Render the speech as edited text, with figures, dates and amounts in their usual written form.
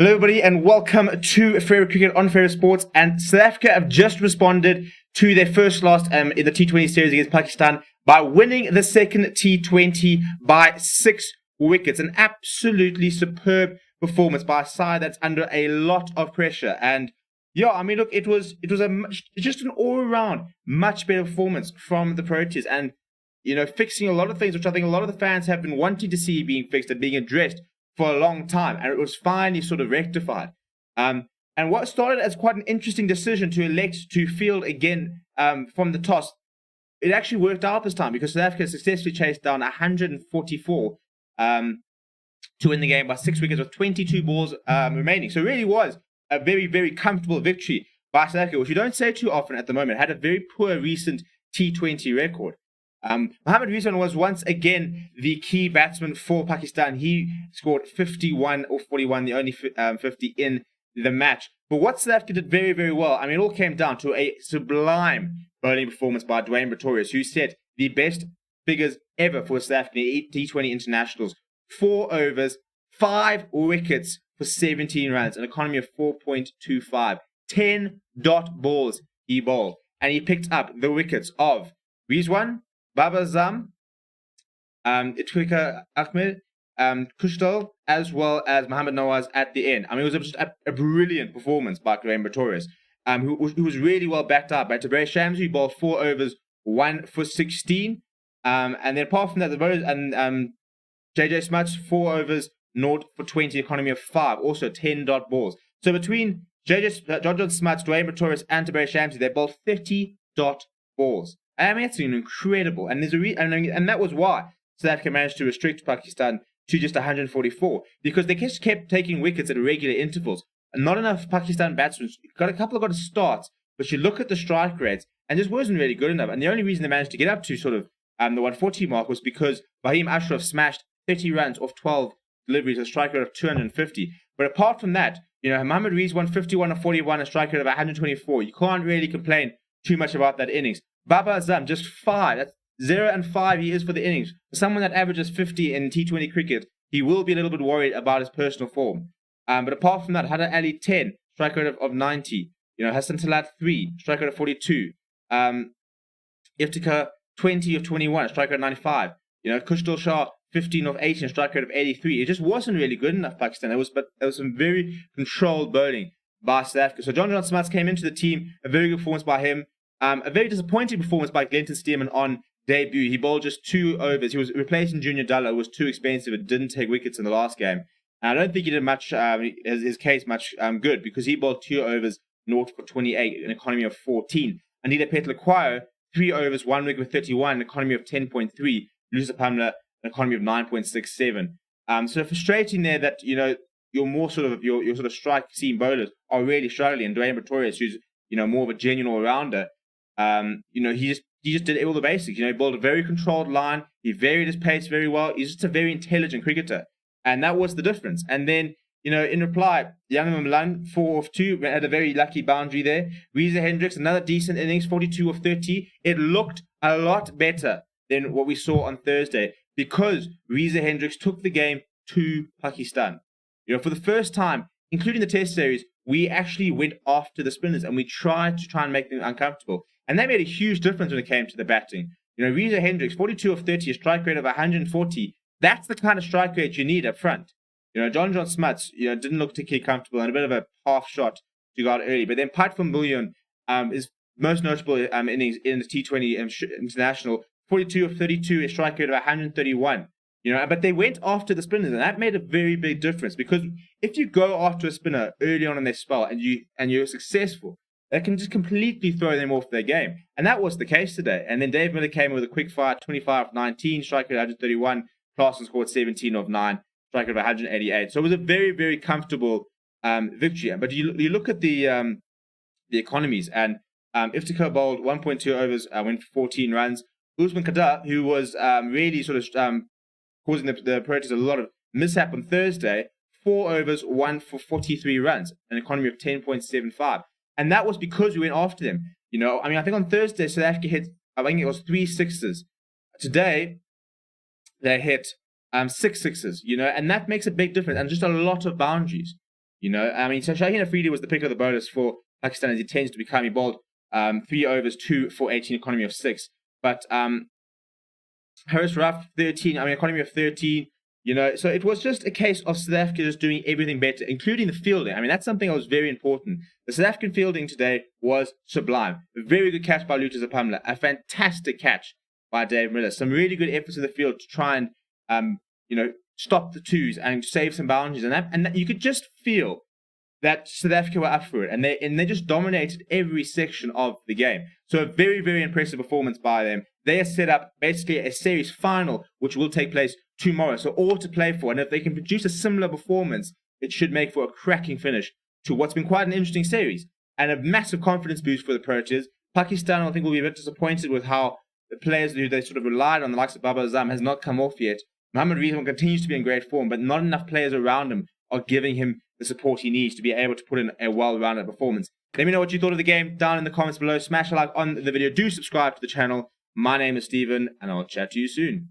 Hello everybody and welcome to Fair Cricket on Fair Sports. And South Africa have just responded to their first loss in the T20 series against Pakistan by winning the second T20 by 6 wickets. An absolutely superb performance by a side that's under a lot of pressure. And yeah, I mean, look, it was just an all-around much better performance from the Proteas, and fixing a lot of things which I think a lot of the fans have been wanting to see being fixed and being addressed for a long time, and it was finally sort of rectified. And what started as quite an interesting decision to elect to field again from the toss, it actually worked out this time because South Africa successfully chased down 144 to win the game by 6 wickets with 22 balls remaining. So it really was a very, very comfortable victory by South Africa, which you don't say too often at the moment. It had a very poor recent T20 record. Mohammad Rizwan was once again the key batsman for Pakistan. He scored 51 or 41, the only 50 in the match. But what South Africa did very, very well, I mean, it all came down to a sublime bowling performance by Dwayne Pretorius, who set the best figures ever for South African T20 internationals. 4 overs, 5 wickets for 17 runs, an economy of 4.25. 10 dot balls he bowled. And he picked up the wickets of Rizwan, Babar Azam, Itwika Ahmed, Kushtal, as well as Mohammad Nawaz at the end. I mean, it was just a brilliant performance by Dwayne Pretorius, who was really well backed up by Tabraiz Shamsi, who bowled 4 overs, 1 for 16. And then apart from that, the voters and JJ Smuts, 4 overs, 0 for 20, economy of 5, also 10 dot balls. So between John Smuts, Dwayne Pretorius, and Tabraiz Shamsi, they bowled 30 dot balls. I mean, it's incredible, and and that was why South Africa managed to restrict Pakistan to just 144, because they just kept taking wickets at irregular intervals. And not enough Pakistan batsmen got a starts, but you look at the strike rates, and just wasn't really good enough. And the only reason they managed to get up to sort of the 140 mark was because Waheem Ashraf smashed 30 runs off 12 deliveries, a strike rate of 250. But apart from that, Mohammad Rizwan 51 of 41, a strike rate of 124. You can't really complain too much about that innings. Babar Azam, just 5. That's 0 and 5 he is for the innings. For someone that averages 50 in T20 cricket, he will be a little bit worried about his personal form. But apart from that, Hada Ali 10, strike rate of 90. Hassan Talat 3, strike rate of 42. Iftikhar 20 of 21, strike rate of 95. Kushtal Shah 15 of 18, strike rate of 83. It just wasn't really good enough, Pakistan. There was some very controlled bowling by South Africa. So John Smuts came into the team, a very good performance by him. A very disappointing performance by Glenton Stearman on debut. He bowled just 2 overs. He was replacing Junior Dalla, who was too expensive and didn't take wickets in the last game. And I don't think he did much, his case much good, because he bowled 2 overs, 0 for 28, an economy of 14. Anita Petlaquire, 3 overs, 1 wicket with 31, an economy of 10.3. Lusa Pamela, an economy of 9.67. So frustrating there that, your more sort of your sort of strike seam bowlers are really struggling. And Dwayne Pretorius, who's more of a genuine all-rounder, he just did all the basics. He bowled a very controlled line. He varied his pace very well. He's just a very intelligent cricketer, and that was the difference. And then, in reply, Young Milan 4 of 2 had a very lucky boundary there. Reza Hendricks, another decent innings, 42 of 30. It looked a lot better than what we saw on Thursday because Reza Hendricks took the game to Pakistan. For the first time, including the Test series, we actually went after the spinners and we tried to make them uncomfortable. And that made a huge difference when it came to the batting. Reza Hendricks, 42 of 30, a strike rate of 140. That's the kind of strike rate you need up front. John Smuts, didn't look particularly comfortable and a bit of a half shot to go out early. But then Pat van Biljon, is most notable innings in the T20 international, 42 of 32, a strike rate of 131. But they went after the spinners, and that made a very big difference, because if you go after a spinner early on in their spell and you're successful, that can just completely throw them off their game. And that was the case today. And then Dave Miller came with a quick fire, 25 of 19, strike rate of 131. Clarkson scored 17 of 9, strike rate of 188. So it was a very, very comfortable victory. But you look at the economies, and Iftikhar bowled 1.2 overs, went for 14 runs. Usman Khader, who was really sort of causing the Proteas a lot of mishap on Thursday, 4 overs, 1 for 43 runs, an economy of 10.75. And that was because we went after them. I think on Thursday, South Africa hit, I think it was 3 sixes. Today, they hit 6 sixes, and that makes a big difference, and just a lot of boundaries. You know, I mean, so Shaheen Afridi was the pick of the bowlers for Pakistan as he tends to become. He bowled 3 overs, 2 for 18, economy of 6. But Harris Ruff, 13, I mean, economy of 13. You know, so it was just a case of South Africa just doing everything better, including the fielding. I mean, that's something that was very important. The South African fielding today was sublime. A very good catch by Lutus Apamla. A fantastic catch by Dave Miller. Some really good efforts in the field to try and, you know, stop the twos and save some boundaries. And that you could just feel that South Africa were up for it. And they just dominated every section of the game. So a very, very impressive performance by them. They have set up basically a series final, which will take place tomorrow. So all to play for. And if they can produce a similar performance, it should make for a cracking finish to what's been quite an interesting series. And a massive confidence boost for the Proteas. Pakistan, I think, will be a bit disappointed with how the players who they sort of relied on, the likes of Babar Azam, has not come off yet. Mohammad Rizwan continues to be in great form, but not enough players around him are giving him the support he needs to be able to put in a well-rounded performance. Let me know what you thought of the game down in the comments below. Smash a like on the video. Do subscribe to the channel. My name is Steven, and I'll chat to you soon.